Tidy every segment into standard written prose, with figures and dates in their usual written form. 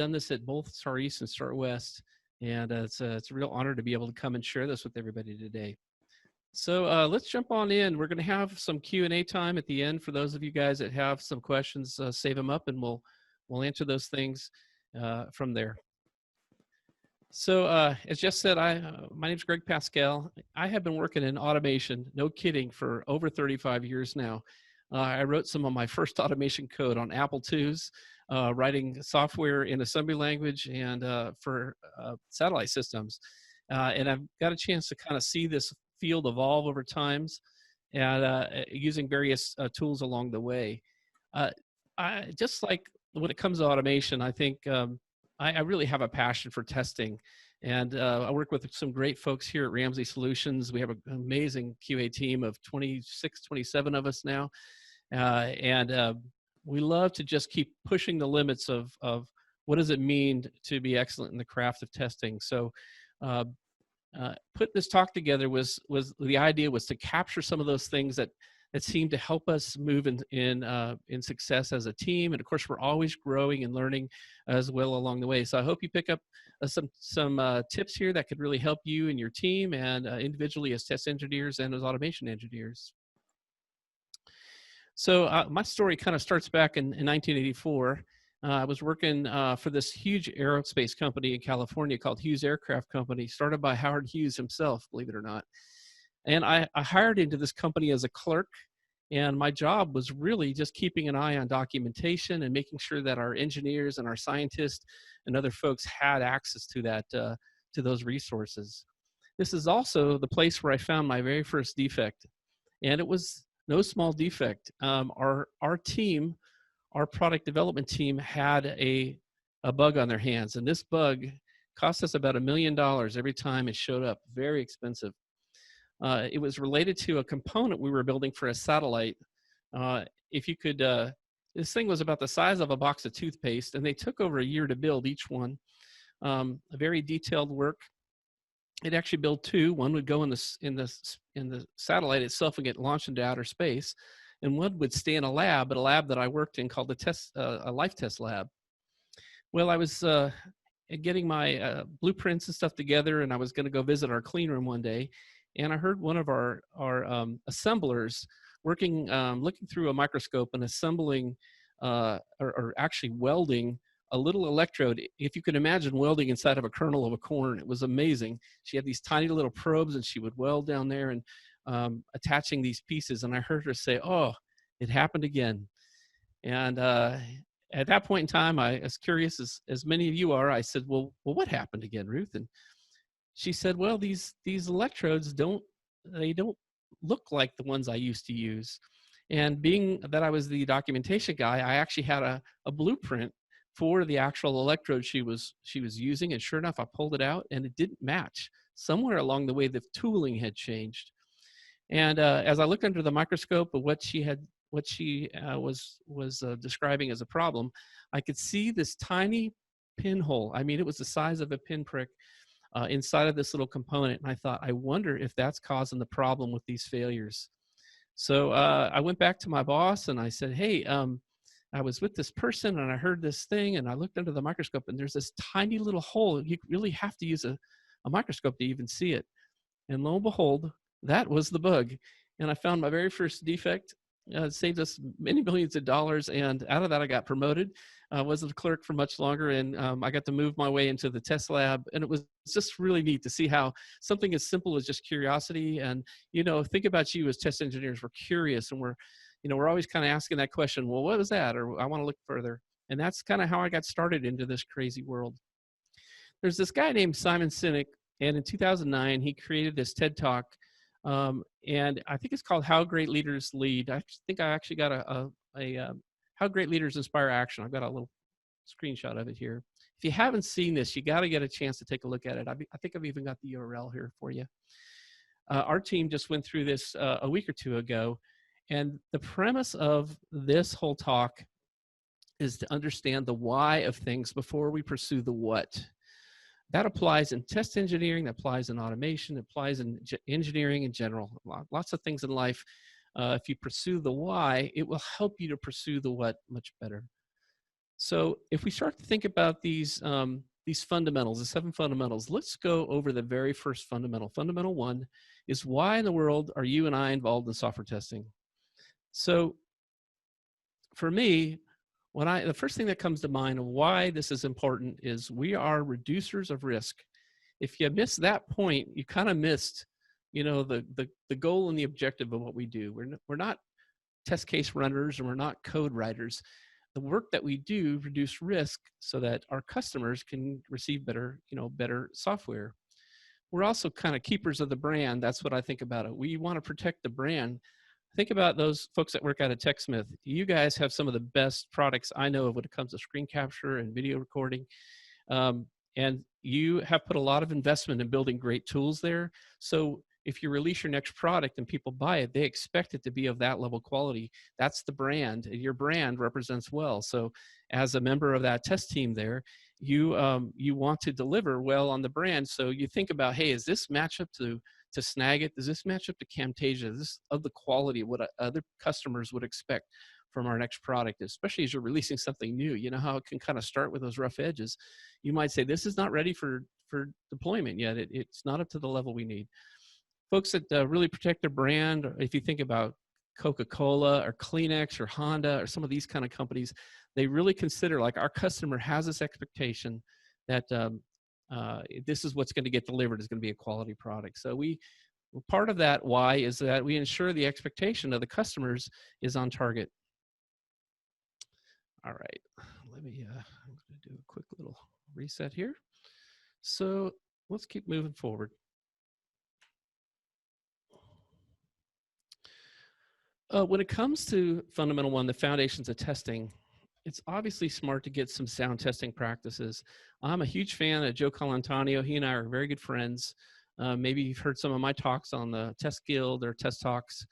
done this at both Star East and Star West, and it's a real honor to be able to come and share this with everybody today. So let's jump on in. We're going to have some Q&A time at the end for those of you guys that have some questions. Save them up, and we'll answer those things from there. So as Jess said, my name is Greg Paskal. I have been working in automation, no kidding, for over 35 years now. I wrote some of my first automation code on Apple IIs, writing software in assembly language and for satellite systems. And I've got a chance to kind of see this field evolve over times and using various tools along the way. I just like when it comes to automation, I think I really have a passion for testing. And I work with some great folks here at Ramsey Solutions. We have an amazing QA team of 26, 27 of us now. And we love to just keep pushing the limits of what does it mean to be excellent in the craft of testing. So put this talk together was the idea was to capture some of those things that seem to help us move in success as a team. And of course, we're always growing and learning as well along the way. So I hope you pick up some tips here that could really help you and your team and individually as test engineers and as automation engineers. So my story kind of starts back in 1984. I was working for this huge aerospace company in California called Hughes Aircraft Company, started by Howard Hughes himself, believe it or not. And I hired into this company as a clerk, and my job was really just keeping an eye on documentation and making sure that our engineers and our scientists and other folks had access to that, to those resources. This is also the place where I found my very first defect, and it was no small defect. Our team, our product development team, had a bug on their hands, and this bug cost us about $1 million every time it showed up. Very expensive. It was related to a component we were building for a satellite. If you could, this thing was about the size of a box of toothpaste, and they took over a year to build each one. A very detailed work. It actually built two. One would go in the satellite itself and get launched into outer space, and one would stay in a lab, but a lab that I worked in called a life test lab. Well, I was getting my blueprints and stuff together, and I was going to go visit our clean room one day. And I heard one of our assemblers working, looking through a microscope and assembling or actually welding a little electrode. If you could imagine welding inside of a kernel of a corn, it was amazing. She had these tiny little probes, and she would weld down there and attaching these pieces. And I heard her say, "Oh, it happened again." And at that point in time, as curious as many of you are, I said, well, what happened again, Ruth? And she said, well, these electrodes don't look like the ones I used to use. And being that I was the documentation guy, I actually had a blueprint for the actual electrode she was using. And sure enough, I pulled it out, and it didn't match. Somewhere along the way, the tooling had changed. And as I looked under the microscope of what she was describing as a problem, I could see this tiny pinhole. I mean, it was the size of a pinprick inside of this little component. And I thought, I wonder if that's causing the problem with these failures. So I went back to my boss and I said, hey, I was with this person and I heard this thing, and I looked under the microscope, and there's this tiny little hole. You really have to use a microscope to even see it. And lo and behold, that was the bug. And I found my very first defect. It saved us many millions of dollars, and out of that I got promoted. I wasn't a clerk for much longer, and I got to move my way into the test lab, and it was just really neat to see how something as simple as just curiosity, and think about you as test engineers. We're curious, and we're always kind of asking that question, well, what was that? Or I want to look further. And that's kind of how I got started into this crazy world. There's this guy named Simon Sinek, and in 2009 he created this TED Talk. And I think it's called How Great Leaders Lead. I think I actually got a How Great Leaders Inspire Action. I've got a little screenshot of it here. If you haven't seen this, you got to get a chance to take a look at it. I think I've even got the URL here for you. Our team just went through this a week or two ago, and the premise of this whole talk is to understand the why of things before we pursue the what. That applies in test engineering, that applies in automation, it applies in engineering in general. Lots of things in life. If you pursue the why, it will help you to pursue the what much better. So if we start to think about these fundamentals, the 7 fundamentals, let's go over the very first fundamental. Fundamental one is, why in the world are you and I involved in software testing? So for me, the first thing that comes to mind of why this is important is we are reducers of risk. If you miss that point, you kind of missed, the goal and the objective of what we do. We're not test case runners and we're not code writers. The work that we do reduce risk so that our customers can receive better software. We're also kind of keepers of the brand. That's what I think about it. We want to protect the brand. Think about those folks that work out at TechSmith. You guys have some of the best products I know of when it comes to screen capture and video recording. And you have put a lot of investment in building great tools there. So if you release your next product and people buy it, they expect it to be of that level of quality. That's the brand. Your brand represents well. So as a member of that test team there, you want to deliver well on the brand. So you think about, hey, is this match up to Snagit? Does this match up to Camtasia? Is this of the quality of what other customers would expect from our next product, especially as you're releasing something new? You know how it can kind of start with those rough edges. You might say, this is not ready for deployment yet. It's not up to the level we need. Folks that really protect their brand, or if you think about Coca-Cola or Kleenex or Honda or some of these kind of companies, they really consider, like, our customer has this expectation that this is what's going to get delivered is going to be a quality product. So part of that why is that we ensure the expectation of the customers is on target. All right, I'm going to do a quick little reset here. So let's keep moving forward. When it comes to fundamental one, the foundations of testing, it's obviously smart to get some sound testing practices. I'm a huge fan of Joe Colantonio. He and I are very good friends. Maybe you've heard some of my talks on the Test Guild or Test Talks.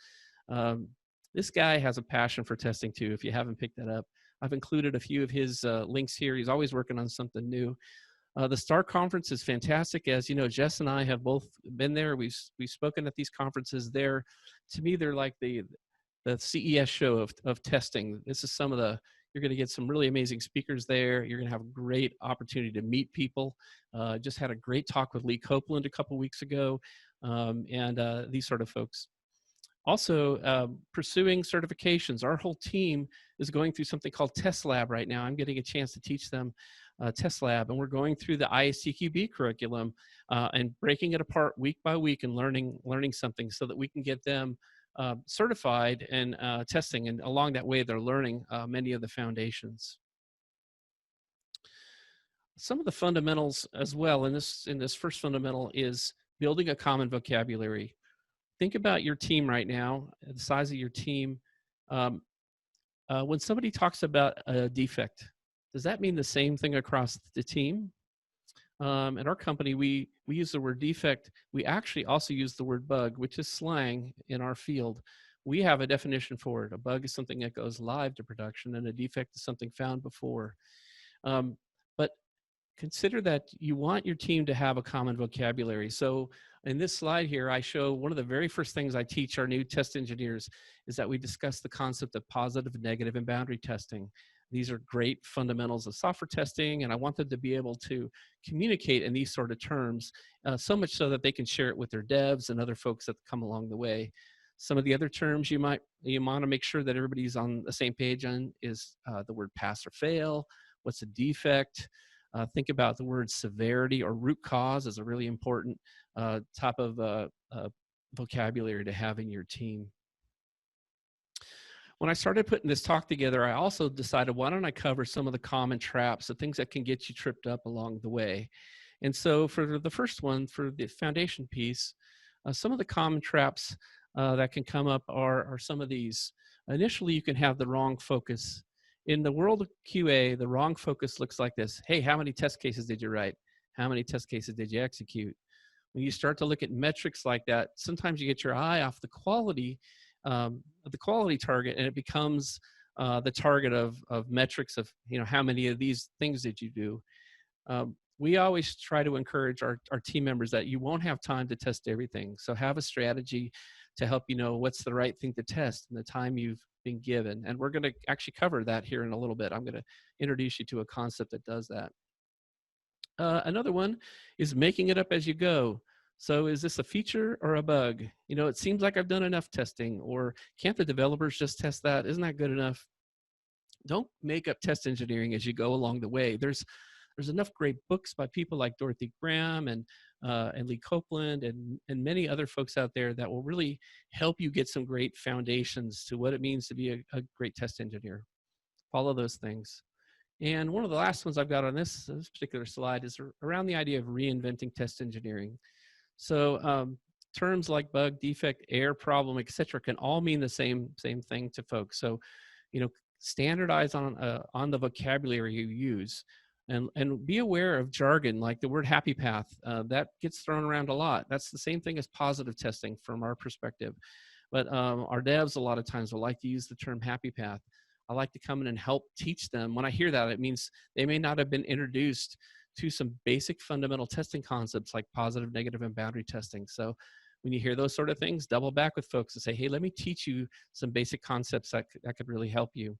This guy has a passion for testing too, if you haven't picked that up. I've included a few of his links here. He's always working on something new. The STAR conference is fantastic. As you know, Jess and I have both been there. We've spoken at these conferences there. To me, they're like the CES show of testing. This is you're going to get some really amazing speakers there. You're going to have a great opportunity to meet people. Just had a great talk with Lee Copeland a couple weeks ago, and these sort of folks. Also, pursuing certifications. Our whole team is going through something called Test Lab right now. I'm getting a chance to teach them Test Lab, and we're going through the ISTQB curriculum and breaking it apart week by week and learning something so that we can get them certified and testing, and along that way they're learning many of the foundations. Some of the fundamentals as well in this first fundamental is building a common vocabulary. Think about your team right now, the size of your team. When somebody talks about a defect, does that mean the same thing across the team? At our company, we use the word defect. We actually also use the word bug, which is slang in our field. We have a definition for it. A bug is something that goes live to production, and a defect is something found before. But consider that you want your team to have a common vocabulary. So in this slide here, I show one of the very first things I teach our new test engineers is that we discuss the concept of positive, negative, and boundary testing. These are great fundamentals of software testing, and I want them to be able to communicate in these sort of terms, so much so that they can share it with their devs and other folks that come along the way. Some of the other terms you want to make sure that everybody's on the same page on is the word pass or fail. What's a defect? Think about the word severity or root cause as a really important type of vocabulary to have in your team. When I started putting this talk together, I also decided, why don't I cover some of the common traps, the things that can get you tripped up along the way. And so for the first one, for the foundation piece, some of the common traps that can come up are some of these. Initially, you can have the wrong focus. In the world of QA, the wrong focus looks like this. Hey, how many test cases did you write? How many test cases did you execute? When you start to look at metrics like that, sometimes you get your eye off the quality target, and it becomes the target of metrics of, how many of these things did you do. We always try to encourage our team members that you won't have time to test everything. So have a strategy to help you know what's the right thing to test and the time you've been given. And we're going to actually cover that here in a little bit. I'm going to introduce you to a concept that does that. Another one is making it up as you go. So is this a feature or a bug? You know, it seems like I've done enough testing, or can't the developers just test that? Isn't that good enough? Don't make up test engineering as you go along the way. There's enough great books by people like Dorothy Graham and Lee Copeland and many other folks out there that will really help you get some great foundations to what it means to be a great test engineer. Follow those things. And one of the last ones I've got on this particular slide is around the idea of reinventing test engineering. So terms like bug, defect, error, problem, etc., can all mean the same thing to folks. So, you know, standardize on the vocabulary you use, and be aware of jargon like the word happy path that gets thrown around a lot. That's the same thing as positive testing from our perspective. But our devs a lot of times will like to use the term happy path. I like to come in and help teach them. When I hear that, it means they may not have been introduced to some basic fundamental testing concepts like positive, negative, and boundary testing. So when you hear those sort of things, double back with folks and say, hey, let me teach you some basic concepts that could really help you.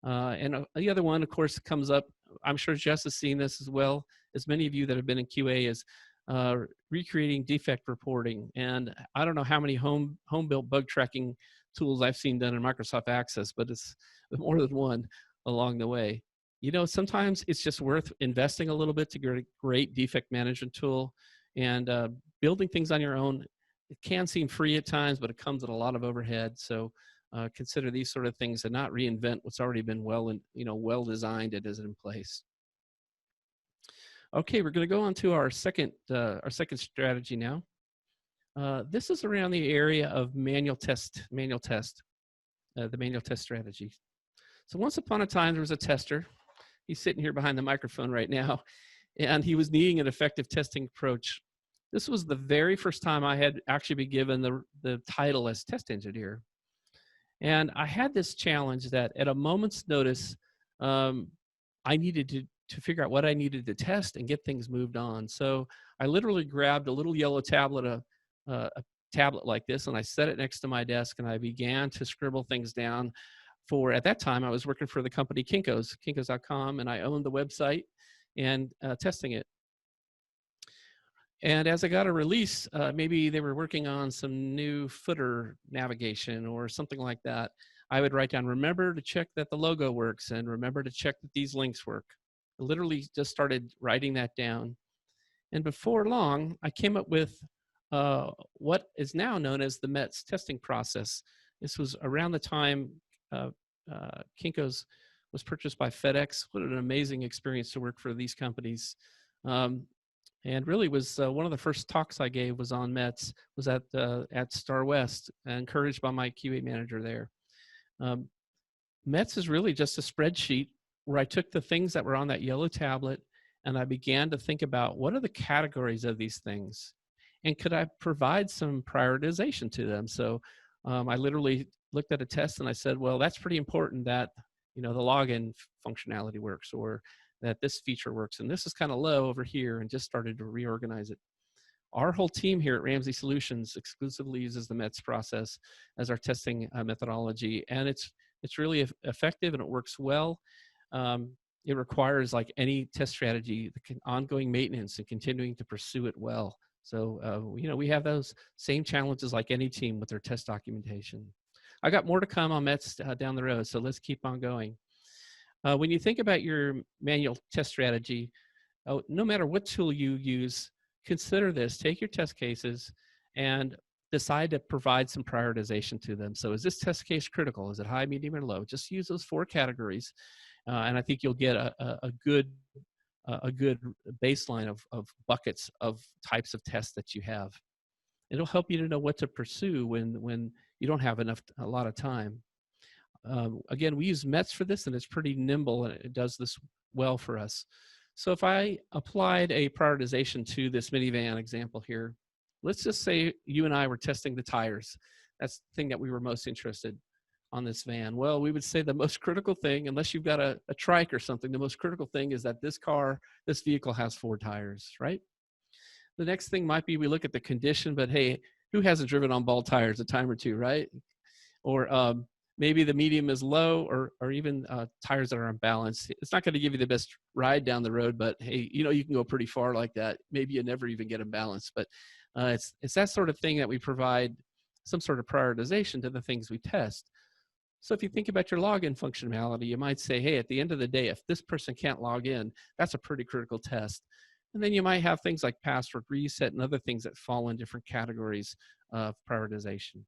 And the other one, of course, comes up, I'm sure Jess has seen this as well, as many of you that have been in QA, is recreating defect reporting. And I don't know how many home-built bug tracking tools I've seen done in Microsoft Access, but it's more than one along the way. You know, sometimes it's just worth investing a little bit to get a great defect management tool, and building things on your own. It can seem free at times, but it comes at a lot of overhead. So consider these sort of things and not reinvent what's already been well designed and is in place. Okay, we're going to go on to our second strategy now. This is around the area of the manual test strategy. So once upon a time, there was a tester. He's sitting here behind the microphone right now, and he was needing an effective testing approach. This was the very first time I had actually been given the title as test engineer. And I had this challenge that at a moment's notice, I needed to figure out what I needed to test and get things moved on. So I literally grabbed a little yellow tablet, a tablet like this, and I set it next to my desk, and I began to scribble things down. At that time, I was working for the company Kinkos.com, and I owned the website and testing it. And as I got a release, maybe they were working on some new footer navigation or something like that, I would write down, remember to check that the logo works, and remember to check that these links work. I literally just started writing that down. And before long, I came up with what is now known as the METS testing process. This was around the time Kinkos was purchased by FedEx. What an amazing experience to work for these companies. And really was one of the first talks I gave was on METS, was at Star West, encouraged by my QA manager there. METS is really just a spreadsheet where I took the things that were on that yellow tablet and I began to think about what are the categories of these things, and could I provide some prioritization to them. So I literally looked at a test and I said, well, that's pretty important that, you know, the login functionality works, or that this feature works, and this is kind of low over here, and just started to reorganize it. Our whole team here at Ramsey Solutions exclusively uses the METS process as our testing methodology, and it's really effective and it works well. It requires, like any test strategy, the ongoing maintenance and continuing to pursue it well. So, you know, we have those same challenges like any team with their test documentation. I got more to come on METS down the road, so let's keep on going. When you think about your manual test strategy, no matter what tool you use, consider this. Take your test cases and decide to provide some prioritization to them. So is this test case critical? Is it high, medium, or low? Just use those 4 categories, and I think you'll get a good baseline of buckets of types of tests that you have. It'll help you to know what to pursue when you don't have a lot of time. Again, we use METS for this, and it's pretty nimble, and it does this well for us. So if I applied a prioritization to this minivan example here, let's just say you and I were testing the tires. That's the thing that we were most interested on this van. Well, we would say the most critical thing, unless you've got a trike or something, the most critical thing is that this vehicle has 4 tires, right? The next thing might be we look at the condition, but hey, Who hasn't driven on bald tires a time or two, right? Or maybe the medium is low, or even tires that are unbalanced. It's not going to give you the best ride down the road, but hey, you can go pretty far like that. Maybe you never even get them balanced, but it's that sort of thing that we provide some sort of prioritization to the things we test. So if you think about your login functionality, you might say, hey, at the end of the day, if this person can't log in, that's a pretty critical test. And then you might have things like password reset and other things that fall in different categories of prioritization.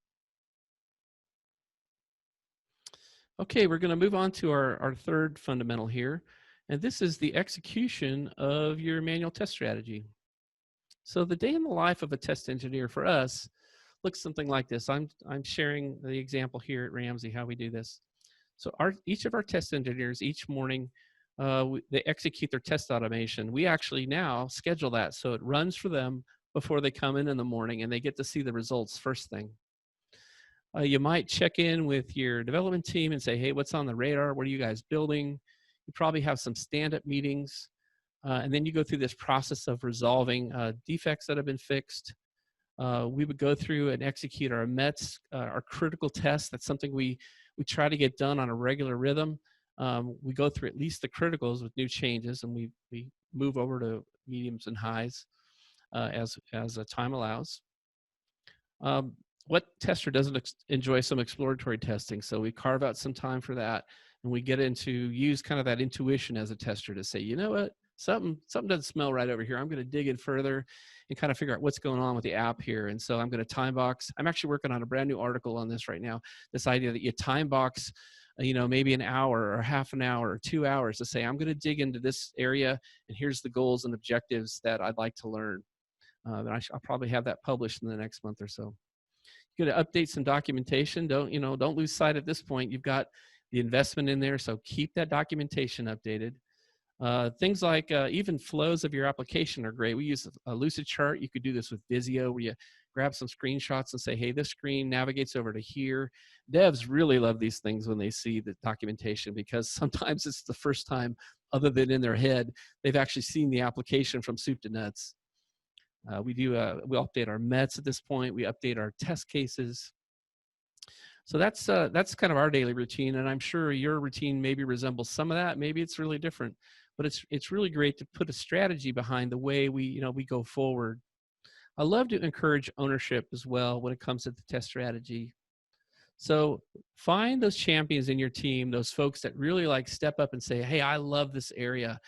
Okay, we're going to move on to our third fundamental here, and this is the execution of your manual test strategy. So the day in the life of a test engineer for us looks something like this. I'm sharing the example here at Ramsey, how we do this. So each of our test engineers each morning, they execute their test automation. We actually now schedule that so it runs for them before they come in the morning, and they get to see the results first thing. You might check in with your development team and say, hey, what's on the radar? What are you guys building? You probably have some stand-up meetings. And then you go through this process of resolving defects that have been fixed. We would go through and execute our METs, our critical tests. That's something we try to get done on a regular rhythm. We go through at least the criticals with new changes, and we move over to mediums and highs as time allows. What tester doesn't enjoy some exploratory testing? So we carve out some time for that, and we get into use kind of that intuition as a tester to say, you know what, something doesn't smell right over here. I'm going to dig in further and kind of figure out what's going on with the app here. And so I'm going to time box. I'm actually working on a brand new article on this right now. This idea that you time box, maybe an hour or half an hour or 2 hours to say, I'm going to dig into this area, and here's the goals and objectives that I'd like to learn. And I'll probably have that published in the next month or so. Going to update some documentation. Don't lose sight at this point. You've got the investment in there, so keep that documentation updated. Things like even flows of your application are great. We use a Lucid chart. You could do this with Visio, where you grab some screenshots and say, hey, this screen navigates over to here. Devs really love these things when they see the documentation, because sometimes it's the first time, other than in their head, they've actually seen the application from soup to nuts. We update our METs at this point. We update our test cases. So that's kind of our daily routine, and I'm sure your routine maybe resembles some of that. Maybe it's really different, but it's really great to put a strategy behind the way we go forward. I love to encourage ownership as well when it comes to the test strategy. So find those champions in your team, those folks that really step up and say, hey, I love this area.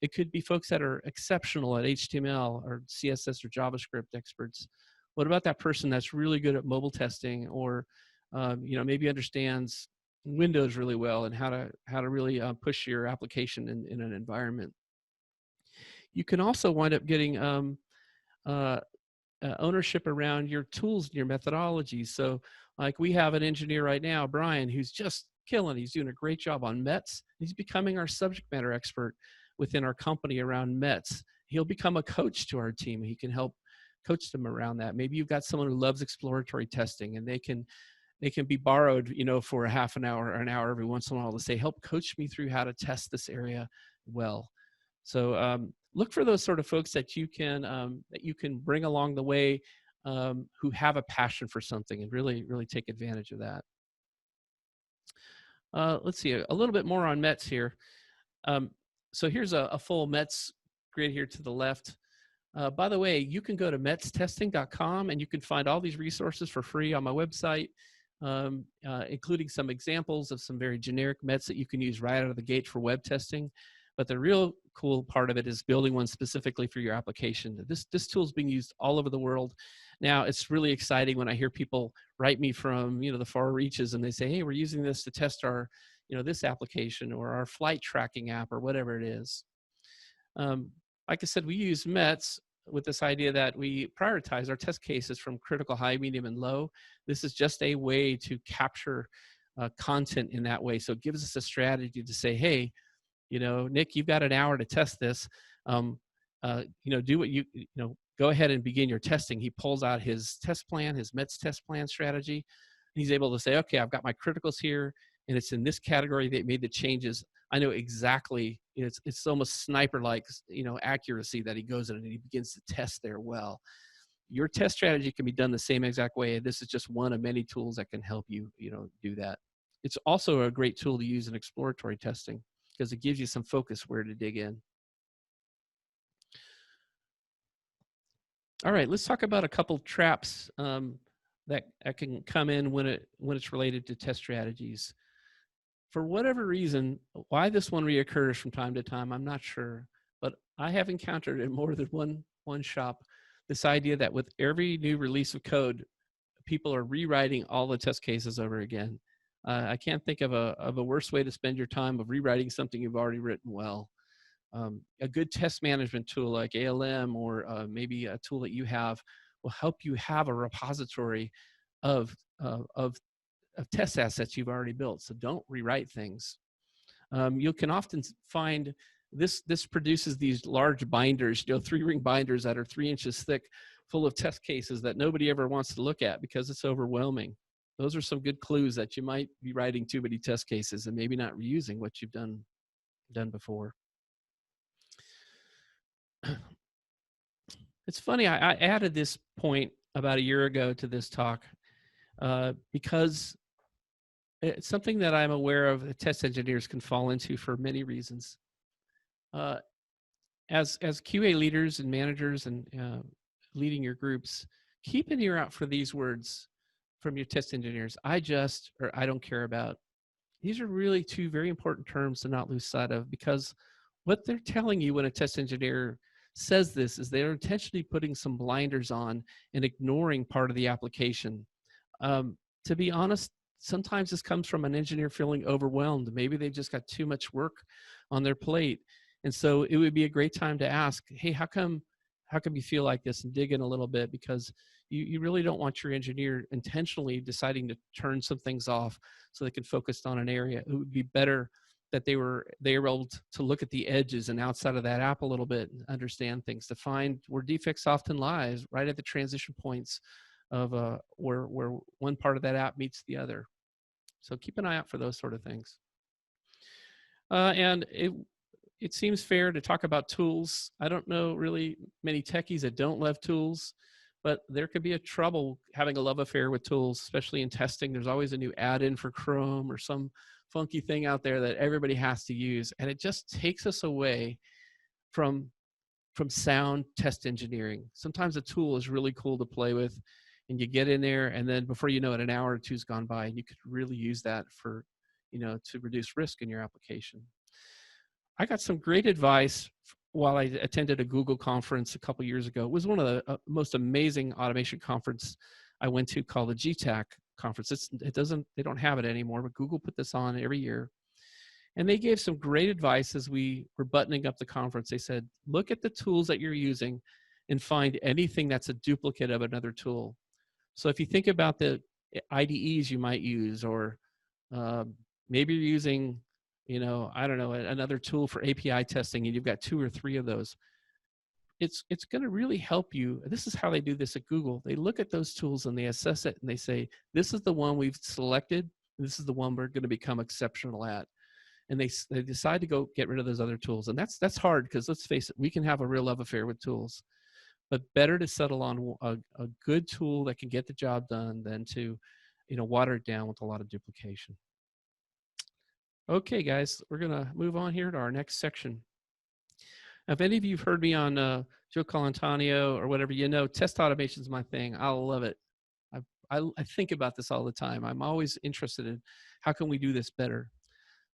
It could be folks that are exceptional at HTML or CSS or JavaScript experts. What about that person that's really good at mobile testing, or maybe understands Windows really well and how to really push your application in an environment? You can also wind up getting ownership around your tools and your methodologies. So like we have an engineer right now, Brian, who's just killing. He's doing a great job on METs. He's becoming our subject matter expert within our company around METs. He'll become a coach to our team. He can help coach them around that. Maybe you've got someone who loves exploratory testing, and they can be borrowed, for a half an hour or an hour every once in a while to say, help coach me through how to test this area well. So look for those sort of folks that you can bring along the way, who have a passion for something, and really take advantage of that. Let's see a little bit more on METs here. So here's a full METs grid here to the left. By the way, you can go to metstesting.com and you can find all these resources for free on my website, including some examples of some very generic METs that you can use right out of the gate for web testing. But the real cool part of it is building one specifically for your application. This tool is being used all over the world. Now, it's really exciting when I hear people write me from the far reaches, and they say, hey, we're using this to test our this application or our flight tracking app or whatever it is. Like I said, we use METs with this idea that we prioritize our test cases from critical, high, medium, and low. This is just a way to capture content in that way. So it gives us a strategy to say, hey, Nick, you've got an hour to test this. Do what go ahead and begin your testing. He pulls out his test plan, his METs test plan strategy. He's able to say, okay, I've got my criticals here, and it's in this category that made the changes. I know exactly, it's almost sniper-like, accuracy that he goes in and he begins to test there well. your test strategy can be done the same exact way. This is just one of many tools that can help you, do that. It's also a great tool to use in exploratory testing because it gives you some focus where to dig in. All right, let's talk about a couple traps that can come in when it's related to test strategies. For whatever reason, why this one reoccurs from time to time, I'm not sure, but I have encountered in more than one shop this idea that with every new release of code, people are rewriting all the test cases over again. I can't think of a worse way to spend your time of rewriting something you've already written well. A good test management tool like ALM or maybe a tool that you have will help you have a repository of test assets you've already built. So don't rewrite things. You can often find this produces these large binders, 3-ring binders that are 3 inches thick, full of test cases that nobody ever wants to look at because it's overwhelming. Those are some good clues that you might be writing too many test cases and maybe not reusing what you've done before. It's funny, I added this point about a year ago to this talk because it's something that I'm aware of that test engineers can fall into for many reasons. As QA leaders and managers and leading your groups, keep an ear out for these words from your test engineers. I just, or I don't care about. These are really 2 very important terms to not lose sight of, because what they're telling you when a test engineer says this is they're intentionally putting some blinders on and ignoring part of the application. To be honest, sometimes this comes from an engineer feeling overwhelmed. Maybe they just got too much work on their plate. And so it would be a great time to ask, hey, how come you feel like this, and dig in a little bit, because you really don't want your engineer intentionally deciding to turn some things off so they can focus on an area. It would be better that they were able to look at the edges and outside of that app a little bit and understand things, to find where defects often lies, right at the transition points of where one part of that app meets the other. So keep an eye out for those sort of things. And it seems fair to talk about tools. I don't know really many techies that don't love tools, but there could be a trouble having a love affair with tools, especially in testing. There's always a new add-in for Chrome or some funky thing out there that everybody has to use, and it just takes us away from sound test engineering. Sometimes a tool is really cool to play with, and you get in there, and then before you know it, an hour or two's gone by, and you could really use that for, to reduce risk in your application. I got some great advice while I attended a Google conference a couple years ago. It was one of the most amazing automation conference I went to, called the GTAC conference. They don't have it anymore, but Google put this on every year. And they gave some great advice as we were buttoning up the conference. They said, look at the tools that you're using and find anything that's a duplicate of another tool. So if you think about the IDEs you might use, or maybe you're using, I don't know, another tool for API testing, and you've got 2 or 3 of those. It's going to really help you. This is how they do this at Google. They look at those tools and they assess it, and they say, this is the one we've selected. This is the one we're going to become exceptional at. And they decide to go get rid of those other tools. And that's hard, because let's face it, we can have a real love affair with tools. But better to settle on a good tool that can get the job done than to, water it down with a lot of duplication. Okay, guys, we're going to move on here to our next section. Now, if any of you have heard me on Joe Colantonio or whatever, test automation is my thing. I love it. I think about this all the time. I'm always interested in how can we do this better.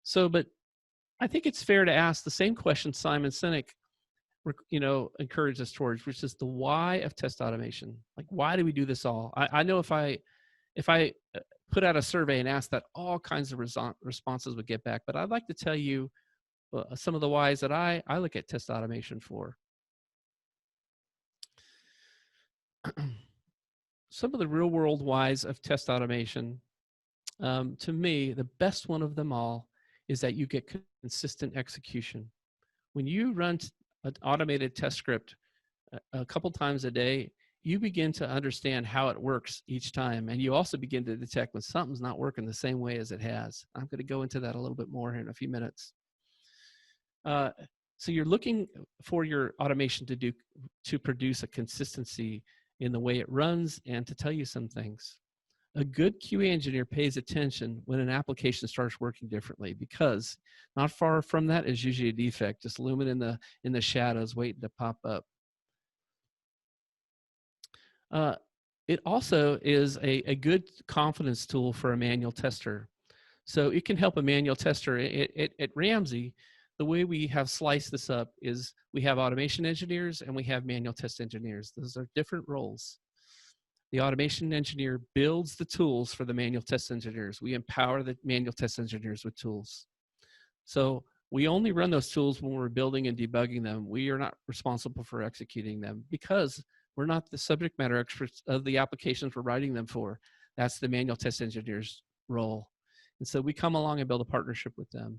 So, but I think it's fair to ask the same question Simon Sinek, encouraged us towards, which is the why of test automation. Like, why do we do this all? I know if I put out a survey and asked that, all kinds of responses would get back. But I'd like to tell you some of the whys that I look at test automation for. Some of the real world whys of test automation, to me, the best one of them all is that you get consistent execution. When you run an automated test script a couple times a day, you begin to understand how it works each time. And you also begin to detect when something's not working the same way as it has. I'm going to go into that a little bit more here in a few minutes. So you're looking for your automation to produce a consistency in the way it runs, and to tell you some things. A good QA engineer pays attention when an application starts working differently, because not far from that is usually a defect, just looming in the shadows, waiting to pop up. It also is a good confidence tool for a manual tester. So it can help a manual tester. At Ramsey, the way we have sliced this up is we have automation engineers and we have manual test engineers. Those are different roles. The automation engineer builds the tools for the manual test engineers. We empower the manual test engineers with tools. So we only run those tools when we're building and debugging them. We are not responsible for executing them, because we're not the subject matter experts of the applications we're writing them for. That's the manual test engineer's role. And so we come along and build a partnership with them.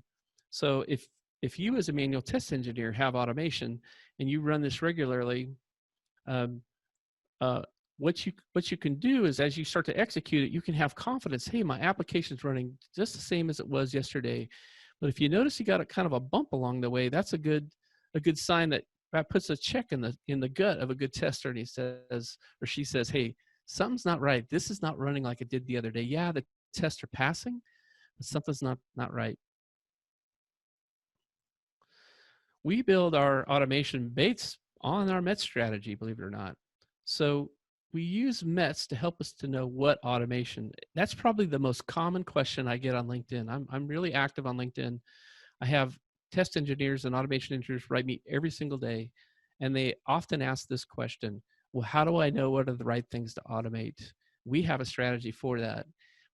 So if you as a manual test engineer have automation and you run this regularly, what you can do is, as you start to execute it, you can have confidence. Hey, my application's running just the same as it was yesterday. But if you notice you got a kind of a bump along the way, that's a good sign that puts a check in the gut of a good tester. And he says, or she says, hey, something's not right. This is not running like it did the other day. Yeah, the tests are passing, but something's not right. We build our automation based on our MET strategy, believe it or not. So we use METs to help us to know what automation. That's probably the most common question I get on LinkedIn. I'm really active on LinkedIn. I have test engineers and automation engineers write me every single day, and they often ask this question: well, how do I know what are the right things to automate? We have a strategy for that.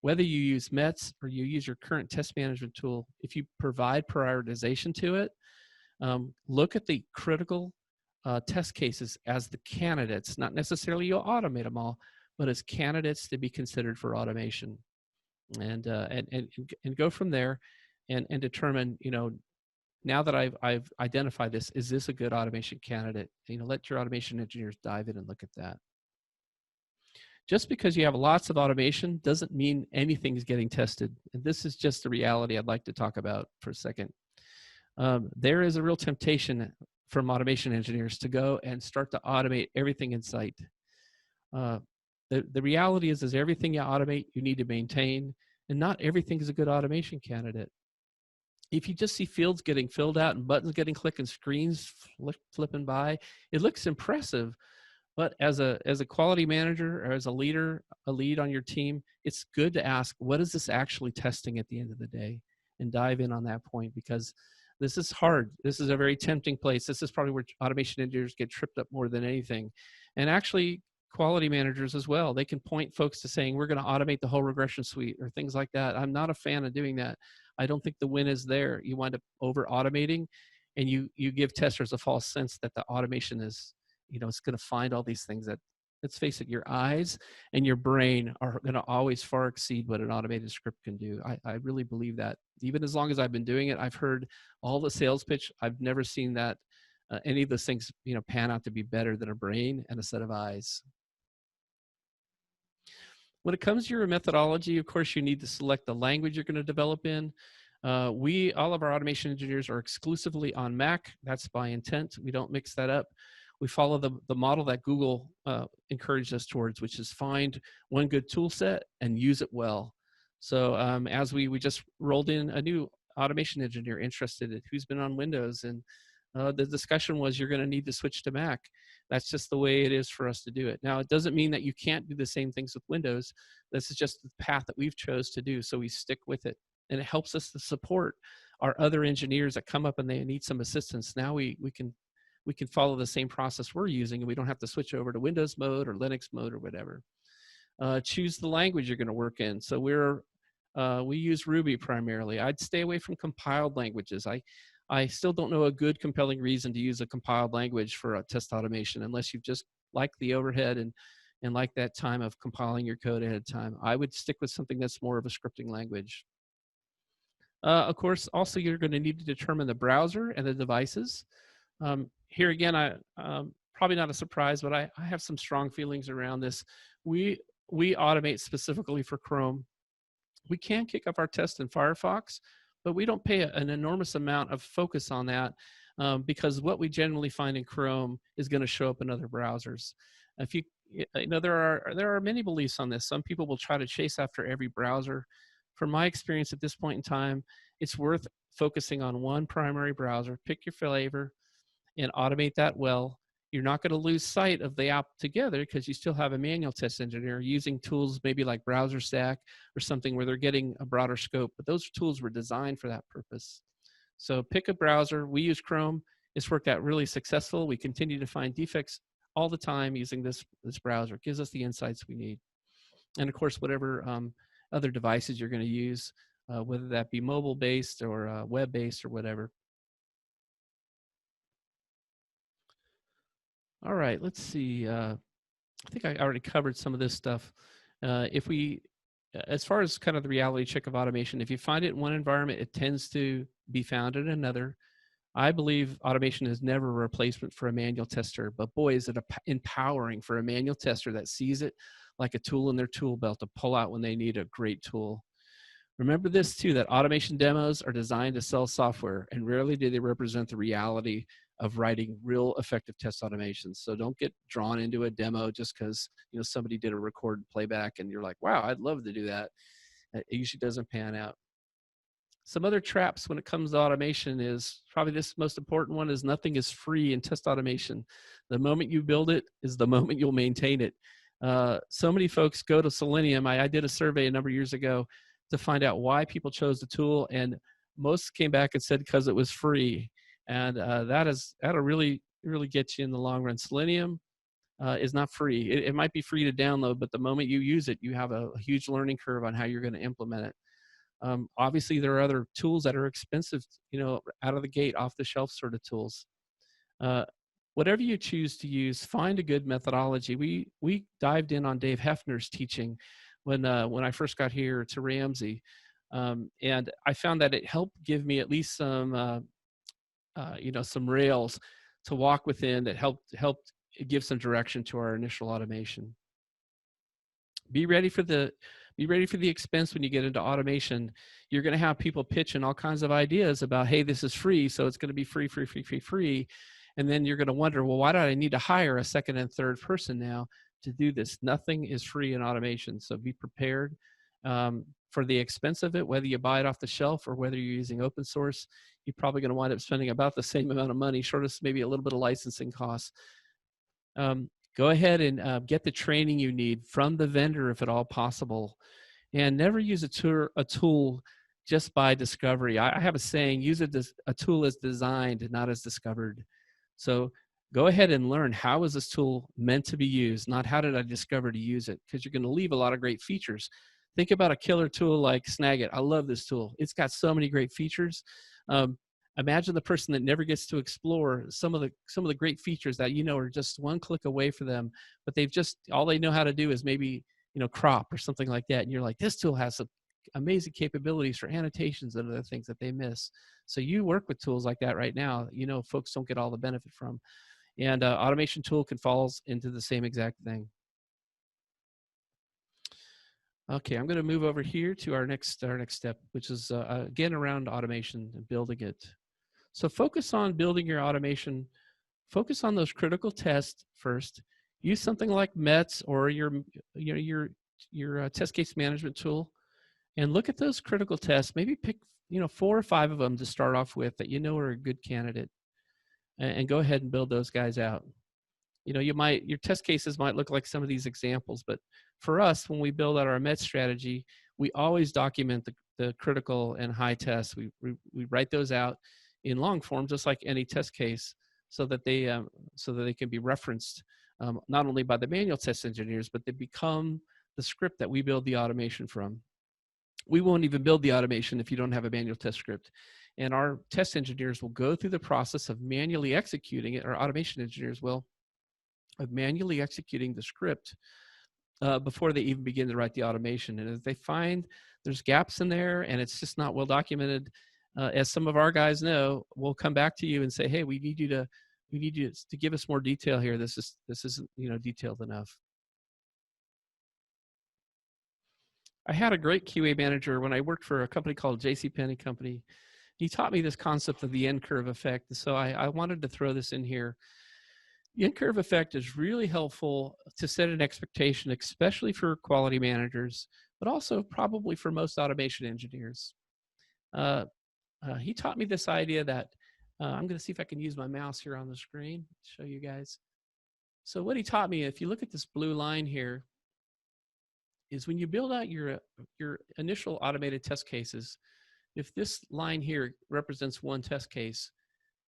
Whether you use METs or you use your current test management tool, if you provide prioritization to it, look at the critical test cases as the candidates, not necessarily you'll automate them all, but as candidates to be considered for automation, and go from there, and determine, now that I've identified this, is this a good automation candidate? Let your automation engineers dive in and look at that. Just because you have lots of automation doesn't mean anything's getting tested. And this is just the reality I'd like to talk about for a second. There is a real temptation from automation engineers to go and start to automate everything in sight. The reality is everything you automate, you need to maintain, and not everything is a good automation candidate. If you just see fields getting filled out and buttons getting clicked and screens flipping by, it looks impressive. But as a quality manager or as a lead on your team, it's good to ask, what is this actually testing at the end of the day? And dive in on that point, because this is hard. This is a very tempting place. This is probably where automation engineers get tripped up more than anything. And actually, quality managers as well. They can point folks to saying, we're going to automate the whole regression suite or things like that. I'm not a fan of doing that. I don't think the win is there. You wind up over automating, and you give testers a false sense that the automation is, it's going to find all these things that, let's face it, your eyes and your brain are going to always far exceed what an automated script can do. I really believe that. Even as long as I've been doing it, I've heard all the sales pitch. I've never seen that any of those things, pan out to be better than a brain and a set of eyes. When it comes to your methodology, of course, you need to select the language you're going to develop in. All of our automation engineers are exclusively on Mac. That's by intent. We don't mix that up. We follow the model that Google encouraged us towards, which is find one good tool set and use it well. So as we just rolled in a new automation engineer interested in who's been on Windows, and the discussion was, you're going to need to switch to Mac. That's just the way it is for us to do it. Now, it doesn't mean that you can't do the same things with Windows. This is just the path that we've chose to do, so we stick with it. And it helps us to support our other engineers that come up and they need some assistance. Now we can follow the same process we're using, and we don't have to switch over to Windows mode or Linux mode or whatever. Choose the language you're going to work in. So we use Ruby primarily. I'd stay away from compiled languages. I still don't know a good compelling reason to use a compiled language for a test automation, unless you just like the overhead and like that time of compiling your code ahead of time. I would stick with something that's more of a scripting language. Of course, also you're going to need to determine the browser and the devices. Here again, probably not a surprise, but I have some strong feelings around this. We automate specifically for Chrome. We can kick up our test in Firefox, but we don't pay an enormous amount of focus on that because what we generally find in Chrome is going to show up in other browsers. There are many beliefs on this. Some people will try to chase after every browser. From my experience at this point in time, it's worth focusing on one primary browser. Pick your flavor and automate that well. You're not going to lose sight of the app together because you still have a manual test engineer using tools maybe like Browser Stack or something where they're getting a broader scope. But those tools were designed for that purpose. So pick a browser. We use Chrome. It's worked out really successful. We continue to find defects all the time using this browser. It gives us the insights we need. And of course, whatever other devices you're going to use, whether that be mobile-based or web-based or whatever. All right, let's see. I think I already covered some of this stuff. As far as kind of the reality check of automation, if you find it in one environment, it tends to be found in another. I believe automation is never a replacement for a manual tester, but boy, is it empowering for a manual tester that sees it like a tool in their tool belt to pull out when they need a great tool. Remember this too, that automation demos are designed to sell software, and rarely do they represent the reality of writing real effective test automations. So don't get drawn into a demo just because somebody did a record and playback and you're like, wow, I'd love to do that. It usually doesn't pan out. Some other traps when it comes to automation is probably this most important one is nothing is free in test automation. The moment you build it is the moment you'll maintain it. So many folks go to Selenium. I did a survey a number of years ago to find out why people chose the tool, and most came back and said because it was free. And that'll really get you in the long run. Selenium is not free. It might be free to download, but the moment you use it, you have a huge learning curve on how you're going to implement it. Obviously, there are other tools that are expensive, out of the gate, off the shelf sort of tools. Whatever you choose to use, find a good methodology. We dived in on Dave Hefner's teaching when I first got here to Ramsey, and I found that it helped give me at least some rails to walk within that helped give some direction to our initial automation. Be ready for the expense when you get into automation. You're going to have people pitching all kinds of ideas about, hey, this is free, so it's going to be free. And then you're going to wonder, well, why do I need to hire a second and third person now to do this? Nothing is free in automation. So be prepared for the expense of it, whether you buy it off the shelf or whether you're using open source. You're probably going to wind up spending about the same amount of money, short of maybe a little bit of licensing costs. Go ahead and get the training you need from the vendor if at all possible. And never use a tool just by discovery. I have a saying, use a tool as designed, not as discovered. So go ahead and learn, how is this tool meant to be used, not how did I discover to use it, because you're going to leave a lot of great features. Think about a killer tool like Snagit. I love this tool. It's got so many great features. Imagine the person that never gets to explore some of the great features that are just one click away for them, but all they know how to do is maybe crop or something like that, and you're like, this tool has some amazing capabilities for annotations and other things that they miss. So you work with tools like that right now. Folks don't get all the benefit from, and automation tool can fall into the same exact thing. Okay, I'm going to move over here to our next step, which is again around automation and building it. So focus on building your automation. Focus on those critical tests first. Use something like METS or your test case management tool, and look at those critical tests. Maybe pick 4 or 5 of them to start off with that are a good candidate, and go ahead and build those guys out. Your test cases might look like some of these examples, but for us, when we build out our MET strategy, we always document the critical and high tests. We write those out in long form, just like any test case, so that they can be referenced not only by the manual test engineers, but they become the script that we build the automation from. We won't even build the automation if you don't have a manual test script. And our test engineers will go through the process of manually executing it, or automation engineers will, of manually executing the script before they even begin to write the automation. And if they find there's gaps in there and it's just not well documented, as some of our guys know, we'll come back to you and say, hey, we need you to give us more detail here. This isn't detailed enough. I had a great QA manager when I worked for a company called JCPenney Company. He taught me this concept of the N-curve effect. So I wanted to throw this in here. The N-curve effect is really helpful to set an expectation, especially for quality managers, but also probably for most automation engineers. Uh, he taught me this idea that I'm going to see if I can use my mouse here on the screen to show you guys. So what he taught me, if you look at this blue line here, is when you build out your initial automated test cases, if this line here represents one test case,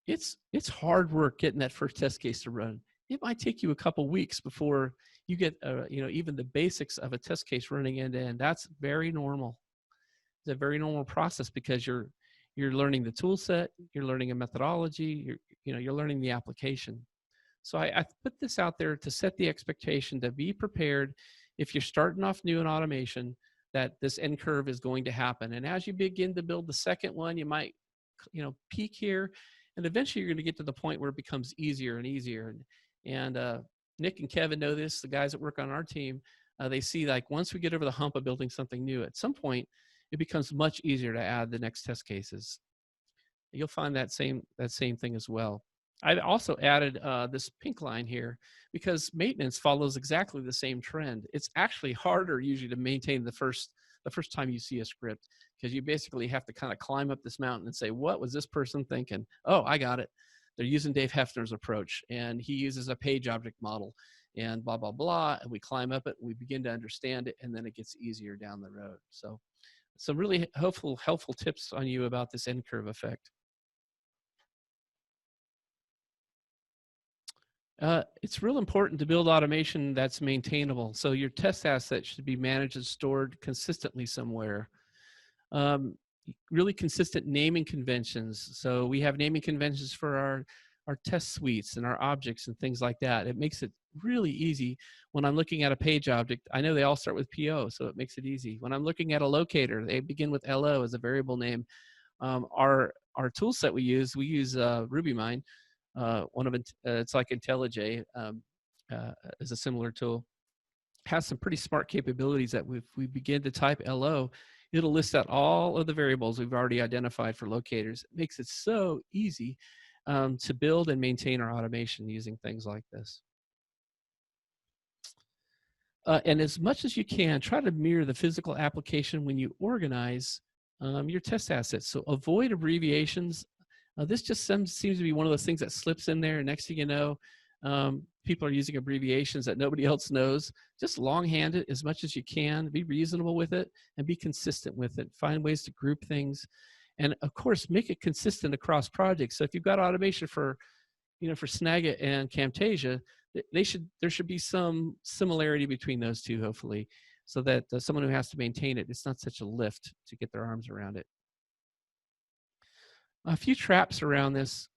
it's hard work getting that first test case to run. It might take you a couple weeks before you get even the basics of a test case running end to end. That's very normal. It's a very normal process because you're learning the tool set, you're learning a methodology, you're learning the application. So I put this out there to set the expectation, to be prepared if you're starting off new in automation, that this N curve is going to happen. And as you begin to build the second one, you might peak here, and eventually you're going to get to the point where it becomes easier and easier. And Nick and Kevin know this, the guys that work on our team. They see, like, once we get over the hump of building something new, at some point it becomes much easier to add the next test cases. You'll find that same thing as well. I've also added this pink line here because maintenance follows exactly the same trend. It's actually harder usually to maintain the first time you see a script, because you basically have to kind of climb up this mountain and say, what was this person thinking? Oh, I got it. They're using Dave Hefner's approach, and he uses a page object model, and blah, blah, blah. And we climb up it, we begin to understand it, and then it gets easier down the road. So some really helpful tips on you about this N-curve effect. It's real important to build automation that's maintainable. So your test assets should be managed and stored consistently somewhere. Really consistent naming conventions. So we have naming conventions for our test suites and our objects and things like that. It makes it really easy. When I'm looking at a page object, I know they all start with PO, so it makes it easy. When I'm looking at a locator, they begin with LO as a variable name. Our tool set we use RubyMine. It's like IntelliJ, is a similar tool. Has some pretty smart capabilities that if we begin to type LO, it'll list out all of the variables we've already identified for locators. It makes it so easy to build and maintain our automation using things like this. And as much as you can, try to mirror the physical application when you organize your test assets. So avoid abbreviations. This just seems to be one of those things that slips in there. And next thing you know, people are using abbreviations that nobody else knows. Just longhand it as much as you can. Be reasonable with it and be consistent with it. Find ways to group things. And of course, make it consistent across projects. So if you've got automation for Snagit and Camtasia, there should be some similarity between those two, hopefully, so that someone who has to maintain it, it's not such a lift to get their arms around it. A few traps around this.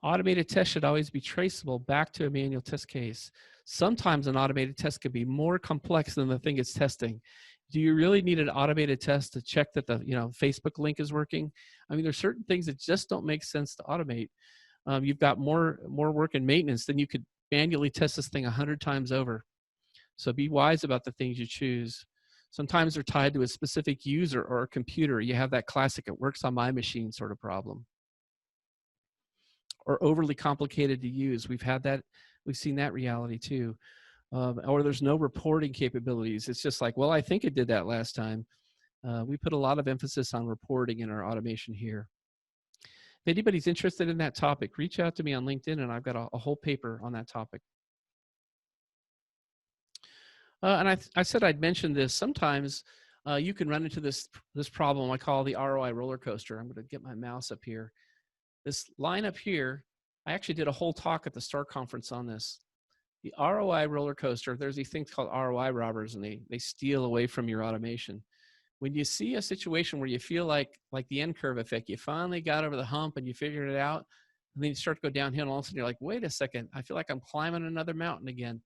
Automated test should always be traceable back to a manual test case. Sometimes an automated test could be more complex than the thing it's testing. Do you really need an automated test to check that the Facebook link is working? I mean, there's certain things that just don't make sense to automate. You've got more work in maintenance than you could manually test this thing 100 times over. So be wise about the things you choose. Sometimes they're tied to a specific user or a computer. You have that classic "it works on my machine" sort of problem. Or overly complicated to use. We've seen that reality too. Or there's no reporting capabilities. It's just like, well, I think it did that last time. We put a lot of emphasis on reporting in our automation here. If anybody's interested in that topic, reach out to me on LinkedIn, and I've got a whole paper on that topic. And I said I'd mention this. Sometimes you can run into this problem I call the ROI roller coaster. I'm going to get my mouse up here. This line up here, I actually did a whole talk at the STAR conference on this. The ROI roller coaster, there's these things called ROI robbers, and they steal away from your automation. When you see a situation where you feel like the N-curve effect, you finally got over the hump and you figured it out, and then you start to go downhill, and all of a sudden you're like, wait a second, I feel like I'm climbing another mountain again.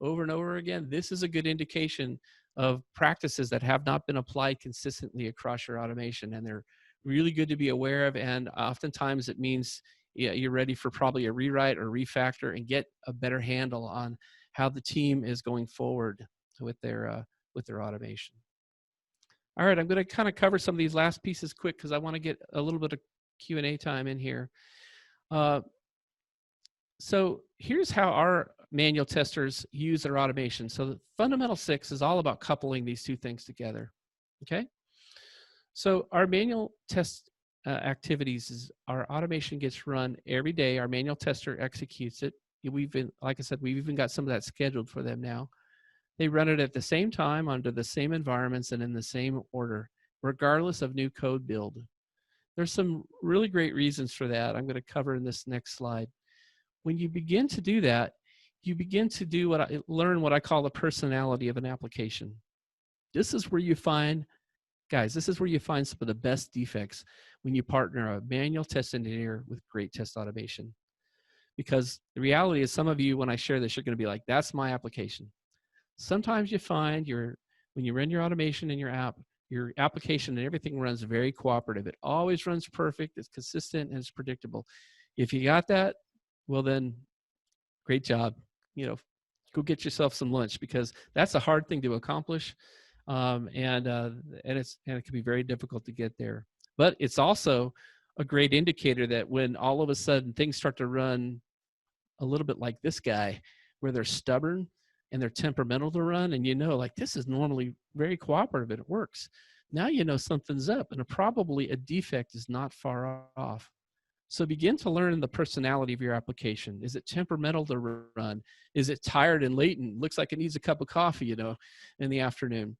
Over and over again, this is a good indication of practices that have not been applied consistently across your automation, and they're really good to be aware of. And oftentimes it means you're ready for probably a rewrite or refactor and get a better handle on how the team is going forward with their automation. All right, I'm going to kind of cover some of these last pieces quick because I want to get a little bit of Q&A time in here. So here's how our manual testers use their automation. So the fundamental 6 is all about coupling these two things together. Okay. So our manual test activities is our automation gets run every day. Our manual tester executes it. We've been, like I said, we've even got some of that scheduled for them now. They run it at the same time under the same environments and in the same order, regardless of new code build. There's some really great reasons for that I'm going to cover in this next slide. When you begin to do that, you begin to do learn what I call the personality of an application. This is where you find, guys, this is where you find some of the best defects when you partner a manual test engineer with great test automation. Because the reality is, some of you, when I share this, you're going to be like, that's my application. Sometimes you find when you run your automation in your application and everything runs very cooperative. It always runs perfect, it's consistent, and it's predictable. If you got that, well then, great job. Go get yourself some lunch, because that's a hard thing to accomplish, and it can be very difficult to get there. But it's also a great indicator that when all of a sudden things start to run a little bit like this guy, where they're stubborn and they're temperamental to run, and like, this is normally very cooperative and it works. Now something's up, and probably a defect is not far off. So begin to learn the personality of your application. Is it temperamental to run? Is it tired and latent? Looks like it needs a cup of coffee, in the afternoon.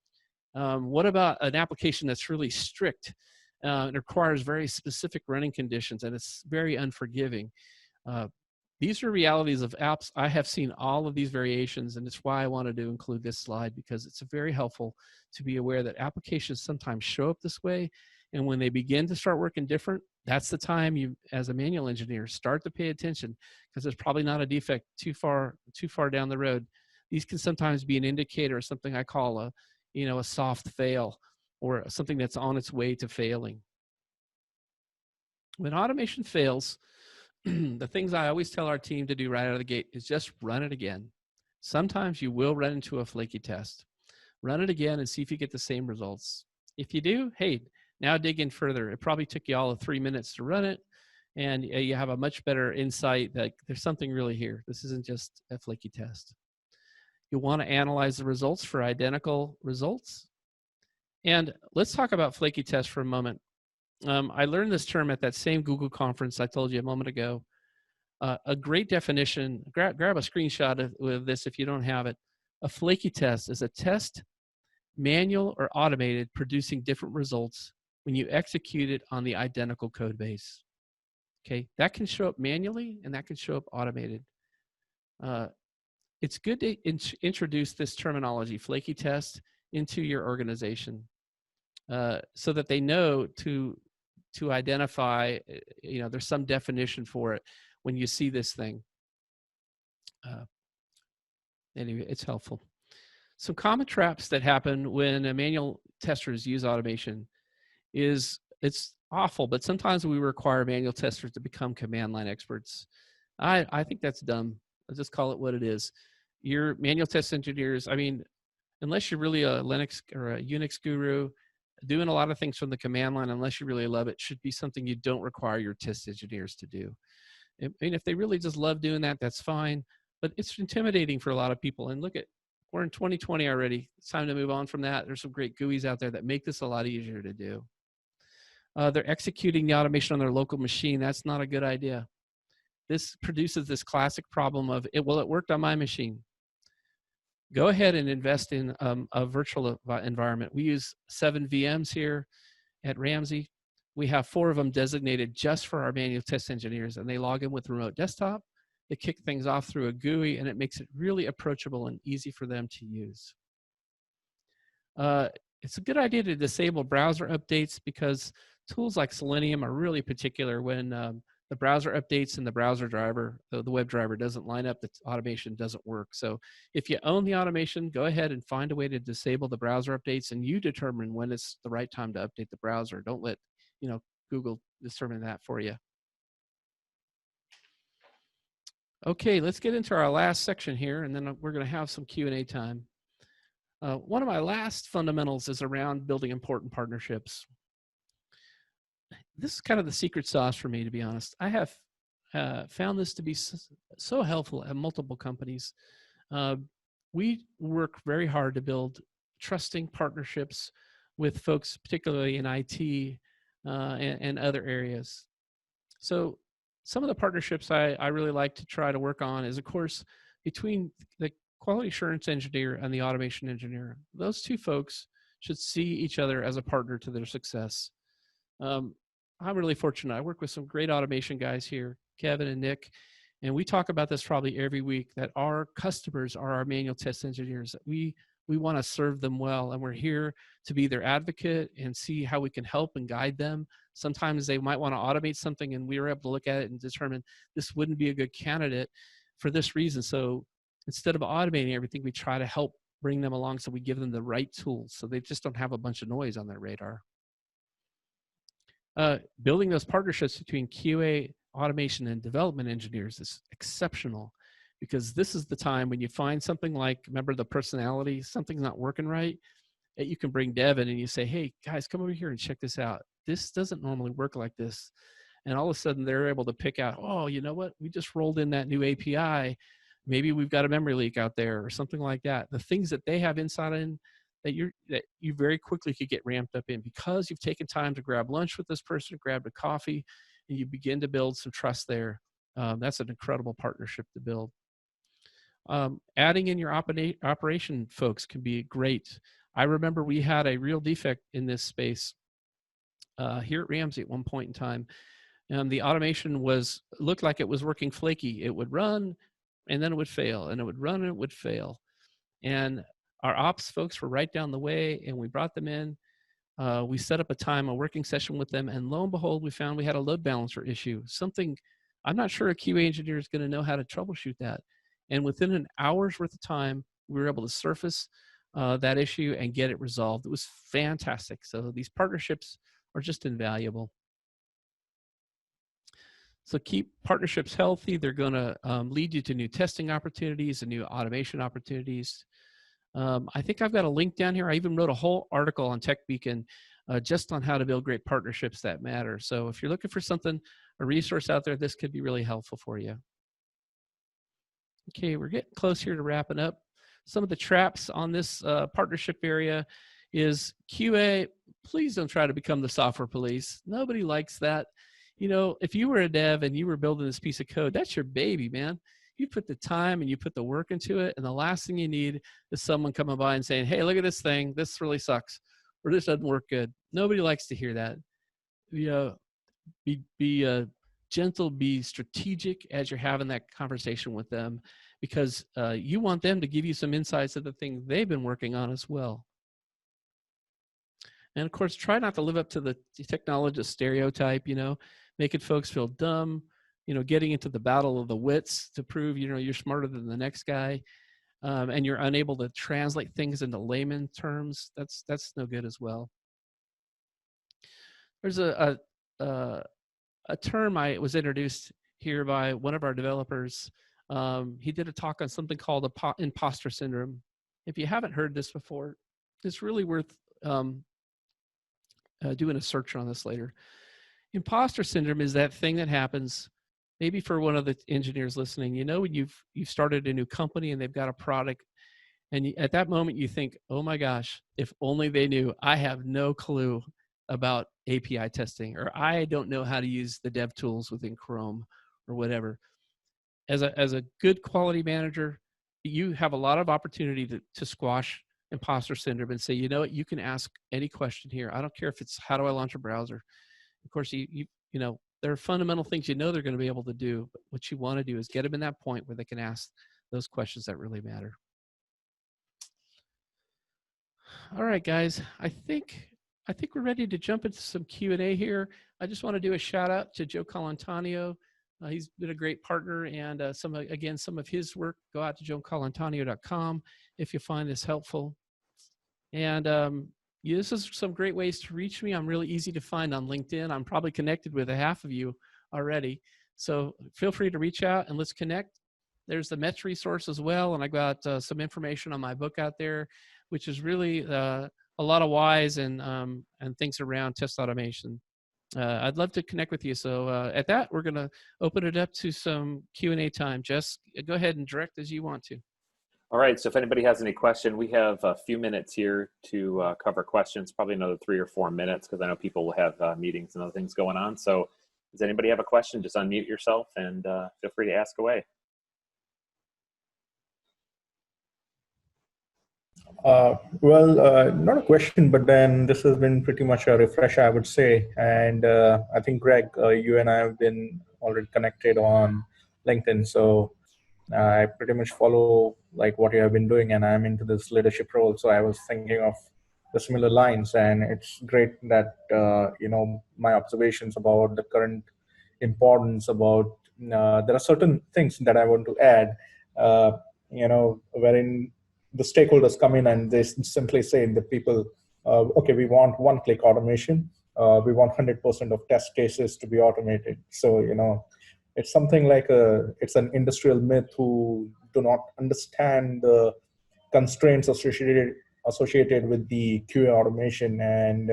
What about an application that's really strict and requires very specific running conditions, and it's very unforgiving? These are realities of apps. I have seen all of these variations, and it's why I wanted to include this slide, because it's very helpful to be aware that applications sometimes show up this way, and when they begin to start working different, that's the time you, as a manual engineer, start to pay attention, because there's probably not a defect too far down the road. These can sometimes be an indicator of something I call a soft fail, or something that's on its way to failing. When automation fails, the things I always tell our team to do right out of the gate is just run it again. Sometimes you will run into a flaky test. Run it again and see if you get the same results. If you do, hey, now dig in further. It probably took you all of 3 minutes to run it, and you have a much better insight that there's something really here. This isn't just a flaky test. You'll want to analyze the results for identical results. And let's talk about flaky tests for a moment. I learned this term at that same Google conference I told you a moment ago. A great definition, grab a screenshot of this if you don't have it. A flaky test is a test, manual or automated, producing different results when you execute it on the identical code base. Okay, that can show up manually and that can show up automated. It's good to introduce this terminology, flaky test, into your organization so that they know to identify, there's some definition for it when you see this thing. Anyway, it's helpful. Some common traps that happen when manual testers use automation is, it's awful, but sometimes we require manual testers to become command line experts. I think that's dumb. I'll just call it what it is. Your manual test engineers, unless you're really a Linux or a Unix guru, doing a lot of things from the command line, unless you really love it, should be something you don't require your test engineers to do. If they really just love doing that, that's fine, but it's intimidating for a lot of people. And look, we're in 2020 already. It's time to move on from that. There's some great GUIs out there that make this a lot easier to do. They're executing the automation on their local machine. That's not a good idea. This produces this classic problem of, it worked on my machine. Go ahead and invest in a virtual environment. We use 7 VMs here at Ramsey. We have 4 of them designated just for our manual test engineers, and they log in with remote desktop. They kick things off through a GUI, and it makes it really approachable and easy for them to use. It's a good idea to disable browser updates, because tools like Selenium are really particular when the browser updates and the browser driver, the web driver, doesn't line up, the automation doesn't work. So if you own the automation, go ahead and find a way to disable the browser updates, and you determine when it's the right time to update the browser. Don't let Google determine that for you. Okay, let's get into our last section here, and then we're going to have some Q&A time. One of my last fundamentals is around building important partnerships. This is kind of the secret sauce for me, to be honest. I have found this to be so helpful at multiple companies. Uh, we work very hard to build trusting partnerships with folks, particularly in IT and other areas. So some of the partnerships I really like to try to work on is, of course, between the quality assurance engineer and the automation engineer. Those two folks should see each other as a partner to their success. Um, I'm really fortunate. I work with some great automation guys here, Kevin and Nick, and we talk about this probably every week, that our customers are our manual test engineers. We want to serve them well, and we're here to be their advocate and see how we can help and guide them. Sometimes they might want to automate something, and we were able to look at it and determine this wouldn't be a good candidate for this reason. So instead of automating everything, we try to help bring them along, so we give them the right tools so they just don't have a bunch of noise on their radar. Building those partnerships between QA, automation, and development engineers is exceptional, because this is the time when you find something like, remember the personality, something's not working right, that you can bring Dev in and you say, hey guys, come over here and check this out. This doesn't normally work like this. And all of a sudden they're able to pick out, oh, you know what? We just rolled in that new API. Maybe we've got a memory leak out there or something like that. The things that they have inside in that you very quickly could get ramped up in, because you've taken time to grab lunch with this person, grab a coffee, and you begin to build some trust there. That's an incredible partnership to build. Adding in your operation folks can be great. I remember we had a real defect in this space here at Ramsey at one point in time. The automation looked like it was working flaky. It would run and then it would fail, and it would run and it would fail. And our ops folks were right down the way, and we brought them in. We set up a working session with them, and lo and behold, we found we had a load balancer issue. Something, I'm not sure a QA engineer is going to know how to troubleshoot that. And within an hour's worth of time, we were able to surface that issue and get it resolved. It was fantastic. So these partnerships are just invaluable. So keep partnerships healthy. They're going to lead you to new testing opportunities and new automation opportunities. I think I've got a link down here. I even wrote a whole article on Tech Beacon just on how to build great partnerships that matter. So if you're looking for something, a resource out there, this could be really helpful for you. Okay, we're getting close here to wrapping up. Some of the traps on this partnership area is QA. Please don't try to become the software police. Nobody likes that. You know, if you were a dev and you were building this piece of code, that's your baby, man. You put the time and you put the work into it, and the last thing you need is someone coming by and saying, hey, look at this thing. This really sucks, or this doesn't work good. Nobody likes to hear that. You know, be gentle, be strategic as you're having that conversation with them, because you want them to give you some insights of the thing they've been working on as well. And of course, try not to live up to the technologist stereotype, you know, making folks feel dumb, you know, getting into the battle of the wits to prove, you know, you're smarter than the next guy, and you're unable to translate things into layman terms. That's no good as well. There's a term I was introduced here by one of our developers. He did a talk on something called imposter syndrome. If you haven't heard this before, it's really worth doing a search on this later. Imposter syndrome is that thing that happens, maybe for one of the engineers listening, you know, when you've started a new company and they've got a product, and at that moment you think, oh my gosh, if only they knew. I have no clue about API testing, or I don't know how to use the dev tools within Chrome or whatever. As a good quality manager, you have a lot of opportunity to squash imposter syndrome and say, you know what, you can ask any question here. I don't care if it's how do I launch a browser. Of course, you know, there are fundamental things you know they're going to be able to do, but what you want to do is get them in that point where they can ask those questions that really matter. All right, guys, I think we're ready to jump into some Q&A here. I just want to do a shout out to Joe Colantonio. He's been a great partner, and some of his work, go out to joecolantonio.com if you find this helpful. And this is some great ways to reach me. I'm really easy to find on LinkedIn. I'm probably connected with a half of you already. So feel free to reach out and let's connect. There's the METS resource as well. And I got some information on my book out there, which is really a lot of whys and things around test automation. I'd love to connect with you. So at that, we're going to open it up to some Q&A time. Jess, go ahead and direct as you want to. All right, so if anybody has any question, we have a few minutes here to cover questions, probably another 3 or 4 minutes, because I know people will have meetings and other things going on. So does anybody have a question? Just unmute yourself and feel free to ask away. Not a question, but then this has been pretty much a refresher, I would say. And I think, Greg, you and I have been already connected on LinkedIn. So I pretty much follow like what you have been doing, and I'm into this leadership role. So I was thinking of the similar lines, and it's great that, my observations about the current importance about, there are certain things that I want to add, wherein the stakeholders come in and they simply say the people, okay, we want one-click automation. We want 100% of test cases to be automated. So, it's something like it's an industrial myth who do not understand the constraints associated with the QA automation. And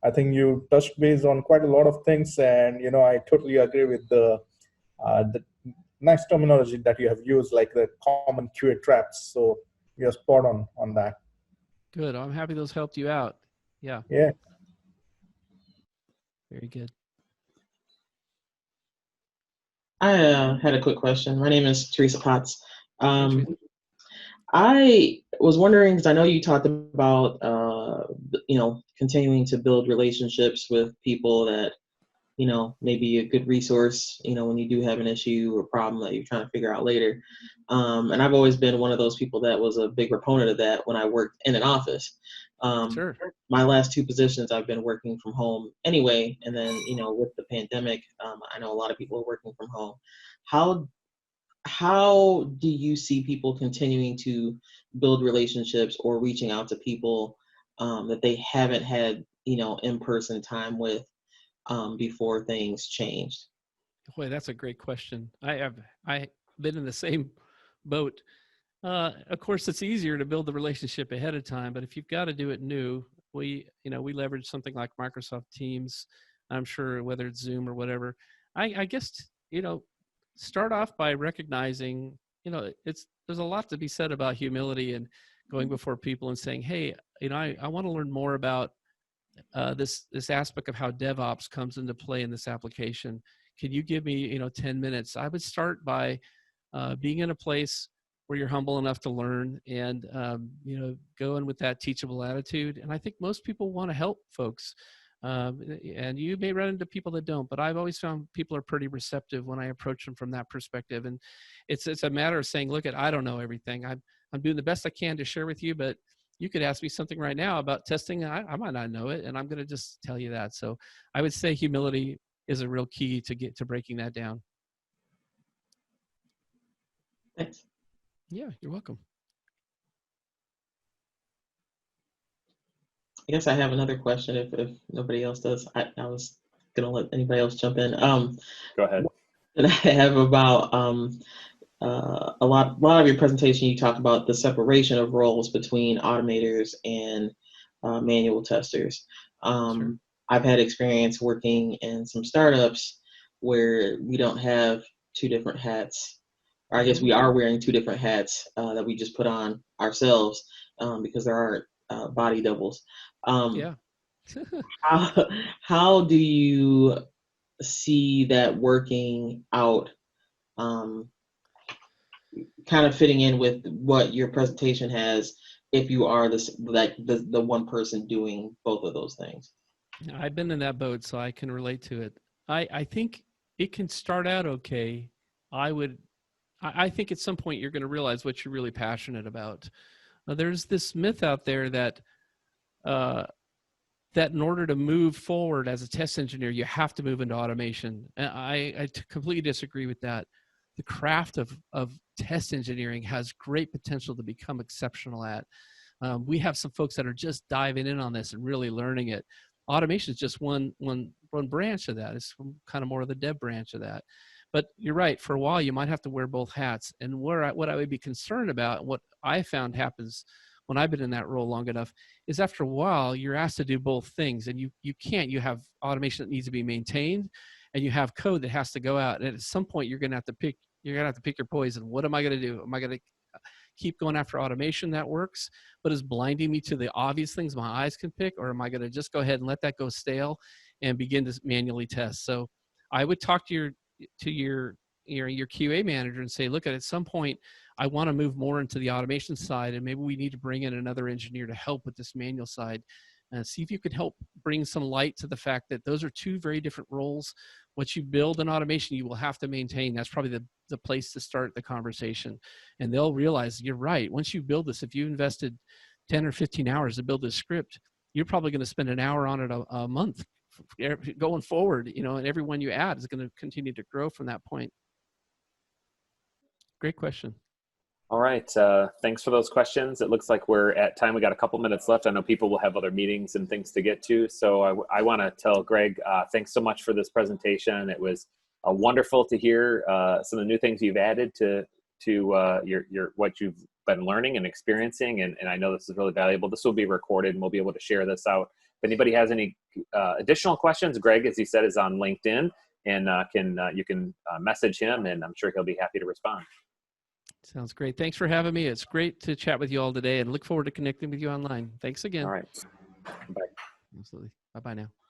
I think you touched base on quite a lot of things. And, I totally agree with the nice terminology that you have used, like the common QA traps. So you're spot on that. Good. I'm happy those helped you out. Yeah. Yeah. Very good. I had a quick question. My name is Teresa Potts. I was wondering, because I know you talked about, continuing to build relationships with people that, may be a good resource, when you do have an issue or problem that you're trying to figure out later. And I've always been one of those people that was a big proponent of that when I worked in an office. Sure. My last 2 positions, I've been working from home anyway. And then, with the pandemic, I know a lot of people are working from home. How do you see people continuing to build relationships or reaching out to people that they haven't had, in-person time with before things changed? Boy, that's a great question. I've been in the same boat. Of course, it's easier to build the relationship ahead of time, but if you've got to do it new, we leverage something like Microsoft Teams. I'm sure whether it's Zoom or whatever. I guess, start off by recognizing, there's a lot to be said about humility and going before people and saying, hey, I want to learn more about this aspect of how DevOps comes into play in this application. Can you give me 10 minutes? I would start by being in a place where you're humble enough to learn and go in with that teachable attitude. And I think most people want to help folks. And you may run into people that don't, but I've always found people are pretty receptive when I approach them from that perspective. And it's a matter of saying, look, I don't know everything. I'm doing the best I can to share with you, but you could ask me something right now about testing. I might not know it, and I'm going to just tell you that. So I would say humility is a real key to breaking that down. Thanks. Yeah, you're welcome. I guess I have another question if nobody else does. I was going to let anybody else jump in. Go ahead. And I have about a lot of your presentation, you talk about the separation of roles between automators and manual testers. Sure. I've had experience working in some startups where we don't have 2 different hats, or I guess we are wearing 2 different hats that we just put on ourselves because there aren't body doubles. Yeah. How do you see that working out? Kind of fitting in with what your presentation has, if you are the one person doing both of those things. I've been in that boat, so I can relate to it. I think it can start out okay. I think at some point you're going to realize what you're really passionate about. There's this myth out there that in order to move forward as a test engineer, you have to move into automation. And I completely disagree with that. The craft of test engineering has great potential to become exceptional at. We have some folks that are just diving in on this and really learning it. Automation is just one branch of that. It's kind of more of the dev branch of that. But you're right. For a while, you might have to wear both hats. And what I would be concerned about, what I found happens when I've been in that role long enough, is after a while, you're asked to do both things, and you can't. You have automation that needs to be maintained, and you have code that has to go out. And at some point, you're going to have to pick your poison. What am I going to do? Am I going to keep going after automation that works, but is blinding me to the obvious things my eyes can pick, or am I going to just go ahead and let that go stale and begin to manually test? So I would talk to your QA manager and say, look, at some point, I want to move more into the automation side, and maybe we need to bring in another engineer to help with this manual side. And see if you could help bring some light to the fact that those are two very different roles. What you build in automation, you will have to maintain. That's probably the place to start the conversation. And they'll realize you're right. Once you build this, if you invested 10 or 15 hours to build this script, you're probably going to spend an hour on it a month going forward, and every one you add is going to continue to grow from that point. Great question. All right. Thanks for those questions. It looks like we're at time. We got a couple minutes left. I know people will have other meetings and things to get to. So I want to tell Greg, thanks so much for this presentation. It was wonderful to hear some of the new things you've added to your what you've been learning and experiencing. And I know this is really valuable. This will be recorded, and we'll be able to share this out. If anybody has any additional questions, Greg, as he said, is on LinkedIn, and you can message him, and I'm sure he'll be happy to respond. Sounds great. Thanks for having me. It's great to chat with you all today, and look forward to connecting with you online. Thanks again. All right. Bye. Absolutely. Bye-bye now.